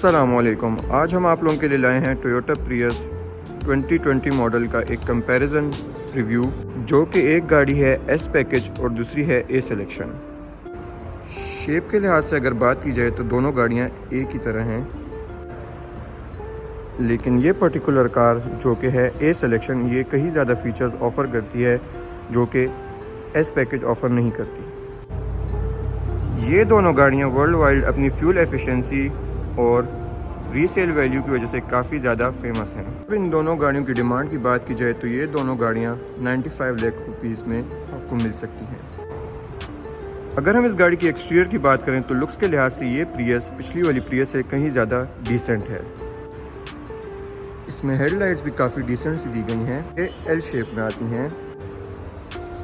अस्सलामुअलैकुम। आज हम आप लोगों के लिए लाए हैं टोयोटा प्रियस 2020 मॉडल का एक कंपैरिजन रिव्यू, जो कि एक गाड़ी है एस पैकेज और दूसरी है ए सिलेक्शन। शेप के लिहाज से अगर बात की जाए तो दोनों गाड़ियां एक ही तरह हैं, लेकिन ये पर्टिकुलर कार जो कि है ए सिलेक्शन, ये कहीं ज़्यादा फीचर्स ऑफ़र करती है जो कि एस पैकेज ऑफ़र नहीं करती। ये दोनों गाड़ियां वर्ल्ड वाइड अपनी फ्यूल एफिशिएंसी और रीसेल वैल्यू की वजह से काफ़ी ज़्यादा फेमस हैं। अब इन दोनों गाड़ियों की डिमांड की बात की जाए तो ये दोनों गाड़ियां 95 लाख रुपीज़ में आपको मिल सकती हैं। अगर हम इस गाड़ी की एक्सटीरियर की बात करें तो लुक्स के लिहाज से ये प्रियस पिछली वाली प्रियस से कहीं ज़्यादा डिसेंट है। इसमें हेडलाइट्स भी काफ़ी डिसेंट सी दी गई हैं, ये एल शेप में आती हैं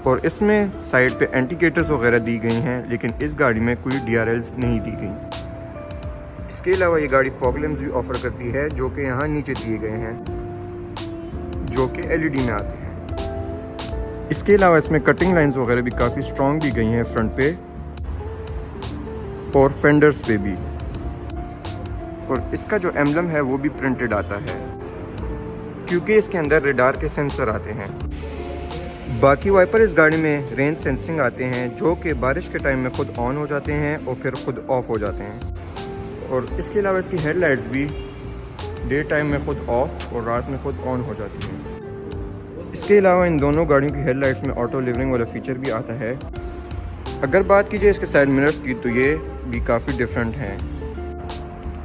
और इसमें साइड पे इंडिकेटर्स वगैरह दी गई हैं, लेकिन इस गाड़ी में कोई DRLs नहीं दी गई। इसके अलावा ये गाड़ी फॉग लैंप्स भी ऑफर करती है, जो कि यहाँ नीचे दिए गए हैं, जो कि LED में आते हैं। इसके अलावा इसमें कटिंग लाइंस वगैरह भी काफ़ी स्ट्रॉन्ग दी गई हैं फ्रंट पे और फेंडर्स पे भी, और इसका जो एम्बलम है वो भी प्रिंटेड आता है, क्योंकि इसके अंदर रेडार के सेंसर आते हैं। बाकी वाइपर इस गाड़ी में रेन सेंसिंग आते हैं, जो कि बारिश के टाइम में खुद ऑन हो जाते हैं और फिर खुद ऑफ हो जाते हैं। और इसके अलावा इसकी हेडलाइट्स भी डे टाइम में खुद ऑफ और रात में खुद ऑन हो जाती हैं। इसके अलावा इन दोनों गाड़ियों की हेडलाइट्स में ऑटो लिवरिंग वाला फीचर भी आता है। अगर बात की जाए इसके साइड मिरर्स की तो ये भी काफ़ी डिफरेंट हैं,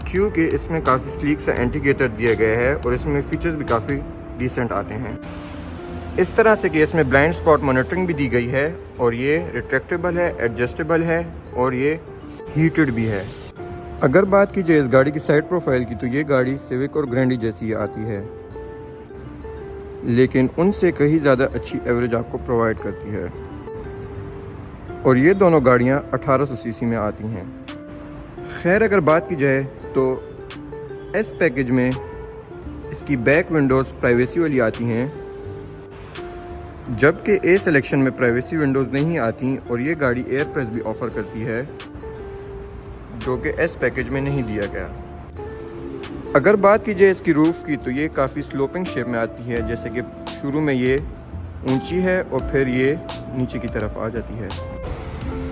क्योंकि इसमें काफ़ी स्लीक सा इंडिकेटर दिया गया है और इसमें फीचर्स भी काफ़ी डिसेंट आते हैं। इस तरह से कि इसमें ब्लाइंड स्पॉट मॉनिटरिंग भी दी गई है और ये रिट्रैक्टेबल है, एडजस्टेबल है और ये हीटेड भी है। अगर बात की जाए इस गाड़ी की साइड प्रोफाइल की तो ये गाड़ी सिविक और ग्रैंडी जैसी आती है, लेकिन उनसे कहीं ज़्यादा अच्छी एवरेज आपको प्रोवाइड करती है। और ये दोनों गाड़ियाँ 1800 सीसी में आती हैं। खैर, अगर बात की जाए तो एस पैकेज में इसकी बैक विंडोज़ प्राइवेसी वाली आती हैं, जबकि ए सिलेक्शन में प्राइवेसी विंडोज़ नहीं आती और ये गाड़ी एयर प्रेस भी ऑफ़र करती है, जो कि एस पैकेज में नहीं दिया गया। अगर बात की जाए इसकी रूफ़ की तो ये काफ़ी स्लोपिंग शेप में आती है, जैसे कि शुरू में ये ऊंची है और फिर ये नीचे की तरफ आ जाती है।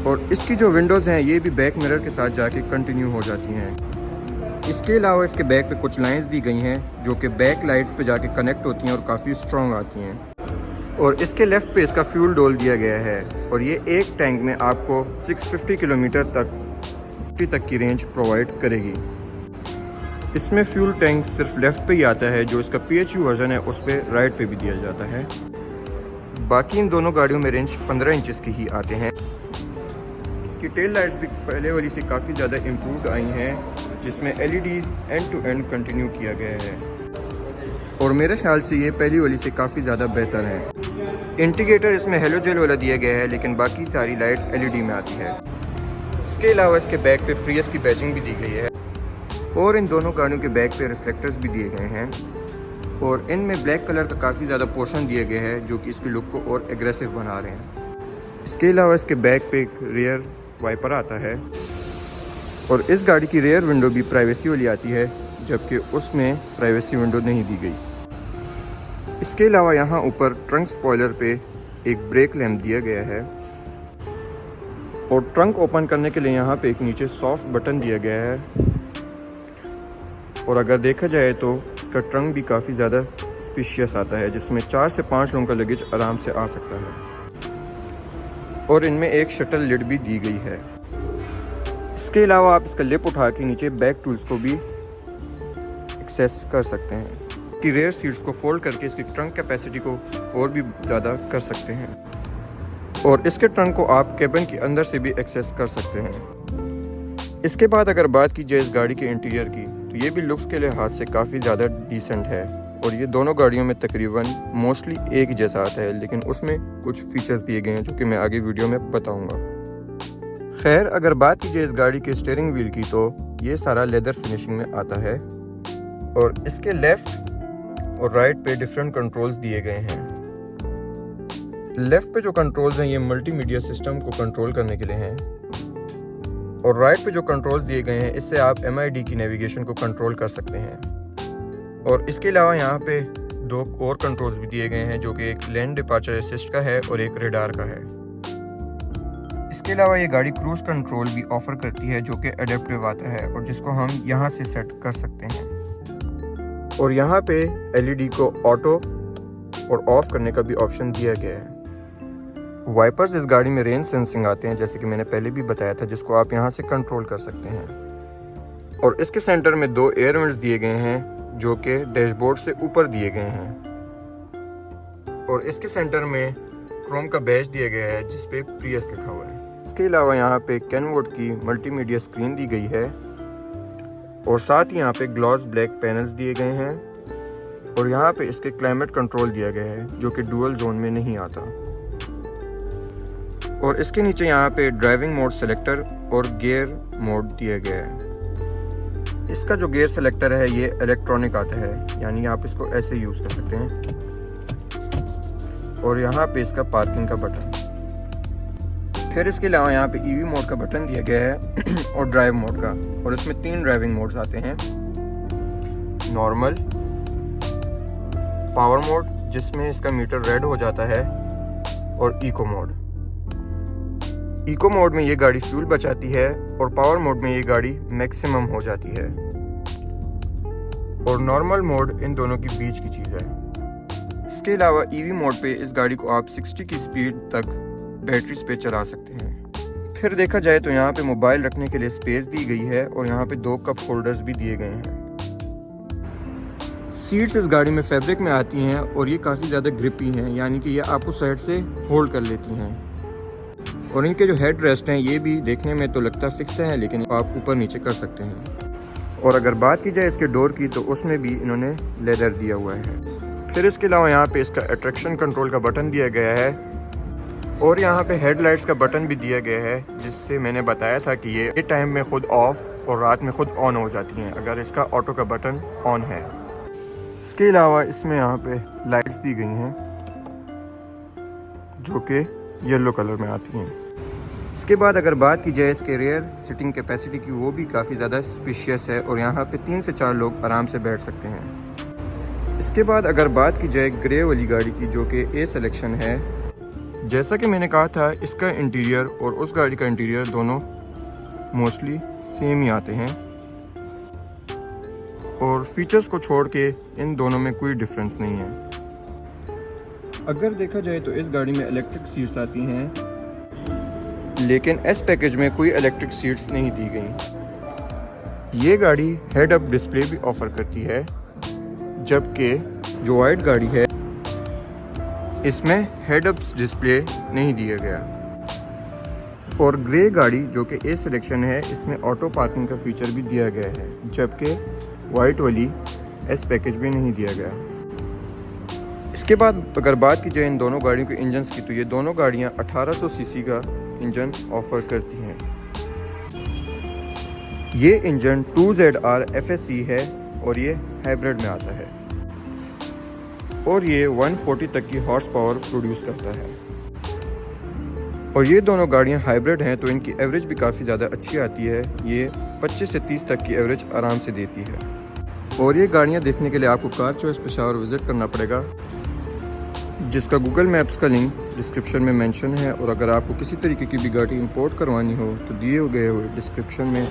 और इसकी जो विंडोज़ हैं ये भी बैक मिरर के साथ जाके कंटिन्यू हो जाती हैं। इसके अलावा इसके बैक पे कुछ लाइंस दी गई हैं, जो कि बैक लाइट पे जाके कनेक्ट होती हैं और काफ़ी स्ट्रॉन्ग आती हैं। और इसके लेफ़्ट पे इसका फ्यूल डोल दिया गया है और ये एक टैंक में आपको 650 किलोमीटर तक की रेंज प्रोवाइड करेगी। इसमें फ्यूल टैंक सिर्फ लेफ़्ट पे ही आता है, जो इसका PHU वर्जन है उस पर राइट पे भी दिया जाता है। बाकी इन दोनों गाड़ियों में रेंज 15 इंचेस की ही आते हैं। इसकी टेल लाइट्स भी पहले वाली से काफ़ी ज़्यादा इम्प्रूव्ड आई हैं, जिसमें LED end to end continue किया गया है और मेरे ख्याल से ये पहली वाली से काफ़ी ज़्यादा बेहतर है। इंडिकेटर इसमें हेलोजन वाला दिया गया है, लेकिन बाकी सारी लाइट LED में आती है। इसके अलावा इसके बैक पे प्रियस की बैजिंग भी दी गई है और इन दोनों गाड़ियों के बैक पे रिफ्लेक्टर्स भी दिए गए हैं और इनमें ब्लैक कलर का काफ़ी ज़्यादा पोर्शन दिया गया है, जो कि इसकी लुक को और एग्रेसिव बना रहे हैं। इसके अलावा इसके बैक पे एक रियर वाइपर आता है और इस गाड़ी की रियर विंडो भी प्राइवेसी वाली आती है, जबकि उसमें प्राइवेसी विंडो नहीं दी गई। इसके अलावा यहाँ ऊपर ट्रंक स्पॉइलर पे एक ब्रेक लैम्प दिया गया है और ट्रंक ओपन करने के लिए यहाँ पे एक नीचे सॉफ्ट बटन दिया गया है। और अगर देखा जाए तो इसका ट्रंक भी काफ़ी ज़्यादा स्पेशियस आता है, जिसमें 4 से 5 लोगों का लगेज आराम से आ सकता है और इनमें एक शटल लिड भी दी गई है। इसके अलावा आप इसका लिप उठा के नीचे बैक टूल्स को भी एक्सेस कर सकते हैं कि रेयर सीट्स को फोल्ड करके इसकी ट्रंक कैपेसिटी को और भी ज़्यादा कर सकते हैं और इसके ट्रंक को आप केबिन के अंदर से भी एक्सेस कर सकते हैं। इसके बाद अगर बात की जाए इस गाड़ी के इंटीरियर की तो ये भी लुक्स के लिहाज से काफ़ी ज़्यादा डिसेंट है और ये दोनों गाड़ियों में तकरीबन मोस्टली एक ही जैसा आता है, लेकिन उसमें कुछ फीचर्स दिए गए हैं जो कि मैं आगे वीडियो में बताऊंगा। खैर, अगर बात की जाए इस गाड़ी के स्टीयरिंग व्हील की तो ये सारा लेदर फिनिशिंग में आता है और इसके लेफ़्ट और राइट पे डिफरेंट कंट्रोल्स दिए गए हैं। लेफ़्ट पे जो कंट्रोल्स हैं ये मल्टीमीडिया सिस्टम को कंट्रोल करने के लिए हैं और राइट पे जो कंट्रोल्स दिए गए हैं इससे आप MID की नेविगेशन को कंट्रोल कर सकते हैं। और इसके अलावा यहाँ पे 2 और कंट्रोल्स भी दिए गए हैं जो कि एक लैंड डिपार्चर असिस्ट का है और एक रेडार का है। इसके अलावा ये गाड़ी क्रूज कंट्रोल भी ऑफर करती है जो कि एडेप्टिव आता है और जिसको हम यहाँ से सेट कर सकते हैं। और यहाँ पे LED को ऑटो और ऑफ करने का भी ऑप्शन दिया गया है। वाइपर्स इस गाड़ी में रेन सेंसिंग आते हैं जैसे कि मैंने पहले भी बताया था, जिसको आप यहाँ से कंट्रोल कर सकते हैं। और इसके सेंटर में 2 एयर वेंट्स दिए गए हैं जो कि डैशबोर्ड से ऊपर दिए गए हैं। और इसके सेंटर में क्रोम का बैज दिया गया है जिस पे प्रियस लिखा हुआ है। इसके अलावा यहाँ पे कैनवुड की मल्टीमीडिया स्क्रीन दी गई है और साथ ही यहाँ पे ग्लॉस ब्लैक पैनल्स दिए गए हैं। और यहाँ पे इसके क्लाइमेट कंट्रोल दिया गया है जो कि डुअल जोन में नहीं आता। और इसके नीचे यहाँ पे ड्राइविंग मोड सेलेक्टर और गियर मोड दिया गया है। इसका जो गियर सेलेक्टर है ये इलेक्ट्रॉनिक आता है, यानी आप इसको ऐसे यूज़ कर सकते हैं। और यहाँ पे इसका पार्किंग का बटन। फिर इसके अलावा यहाँ पे EV मोड का बटन दिया गया है और ड्राइव मोड का। और इसमें 3 ड्राइविंग मोड्स आते हैं, नॉर्मल, पावर मोड जिसमें इसका मीटर रेड हो जाता है, और इको मोड। इको मोड में ये गाड़ी फ्यूल बचाती है और पावर मोड में ये गाड़ी मैक्सिमम हो जाती है। और नॉर्मल मोड इन दोनों के बीच की चीज़ है। इसके अलावा EV मोड पे इस गाड़ी को आप 60 की स्पीड तक बैटरीज पे चला सकते हैं। फिर देखा जाए तो यहाँ पे मोबाइल रखने के लिए स्पेस दी गई है और यहाँ पे 2 कप होल्डर्स भी दिए गए हैं। सीट्स इस गाड़ी में फैब्रिक में आती हैं और ये काफ़ी ज़्यादा ग्रिपी हैं, यानी कि ये आपको साइड से होल्ड कर लेती हैं। और इनके जो हेड रेस्ट हैं ये भी देखने में तो लगता फिक्स है, लेकिन आप ऊपर नीचे कर सकते हैं। और अगर बात की जाए इसके डोर की तो उसमें भी इन्होंने लेदर दिया हुआ है। फिर इसके अलावा यहाँ पे इसका अट्रैक्शन कंट्रोल का बटन दिया गया है और यहाँ पे हेडलाइट्स का बटन भी दिया गया है, जिससे मैंने बताया था कि ये टाइम में खुद ऑफ और रात में खुद ऑन हो जाती हैं अगर इसका ऑटो का बटन ऑन है। इसके अलावा इसमें यहाँ पे लाइट्स दी गई हैं जो कि येलो कलर में आती हैं। इसके बाद अगर बात की जाए इसके रेयर सिटिंग कैपेसिटी की, वो भी काफ़ी ज़्यादा स्पेशियस है और यहाँ पे 3 से 4 लोग आराम से बैठ सकते हैं। इसके बाद अगर बात की जाए ग्रे वाली गाड़ी की जो कि A सिलेक्शन है, जैसा कि मैंने कहा था इसका इंटीरियर और उस गाड़ी का इंटीरियर दोनों मोस्टली सेम ही आते हैं और फीचर्स को छोड़ के इन दोनों में कोई डिफरेंस नहीं है। अगर देखा जाए तो इस गाड़ी में इलेक्ट्रिक सीट्स आती हैं, लेकिन S पैकेज में कोई इलेक्ट्रिक सीट्स नहीं दी गई। ये गाड़ी हेड अप डिस्प्ले भी ऑफर करती है, जबकि जो वाइट गाड़ी है इसमें हेड अप डिस्प्ले नहीं दिया गया। और ग्रे गाड़ी जो कि A सिलेक्शन है इसमें ऑटो पार्किंग का फीचर भी दिया गया है, जबकि वाइट वाली S पैकेज में नहीं दिया गया। इसके बाद अगर बात की जाए इन दोनों गाड़ियों के इंजन्स की, तो ये दोनों गाड़ियां 1800 सीसी का इंजन ऑफर करती हैं। ये इंजन 2ZR FSE है और ये हाइब्रिड में आता है और ये 140 तक की हॉर्स पावर प्रोड्यूस करता है। और ये दोनों गाड़ियां हाइब्रिड हैं तो इनकी एवरेज भी काफ़ी ज़्यादा अच्छी आती है। ये 25 से 30 तक की एवरेज आराम से देती है। और ये गाड़ियां देखने के लिए आपको कार चॉइस पेशावर विज़िट करना पड़ेगा, जिसका गूगल मैप्स का लिंक डिस्क्रिप्शन में मेंशन है। और अगर आपको किसी तरीके की भी गाड़ी इंपोर्ट करवानी हो तो दिए गए हुए डिस्क्रिप्शन में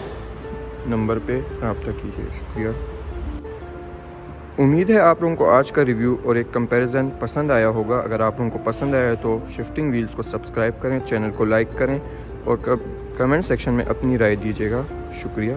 नंबर पे रब्ता कीजिए। शुक्रिया। उम्मीद है आप लोगों को आज का रिव्यू और एक कंपैरिजन पसंद आया होगा। अगर आप लोगों को पसंद आया तो शिफ्टिंग व्हील्स को सब्सक्राइब करें, चैनल को लाइक करें और कमेंट सेक्शन में अपनी राय दीजिएगा। शुक्रिया।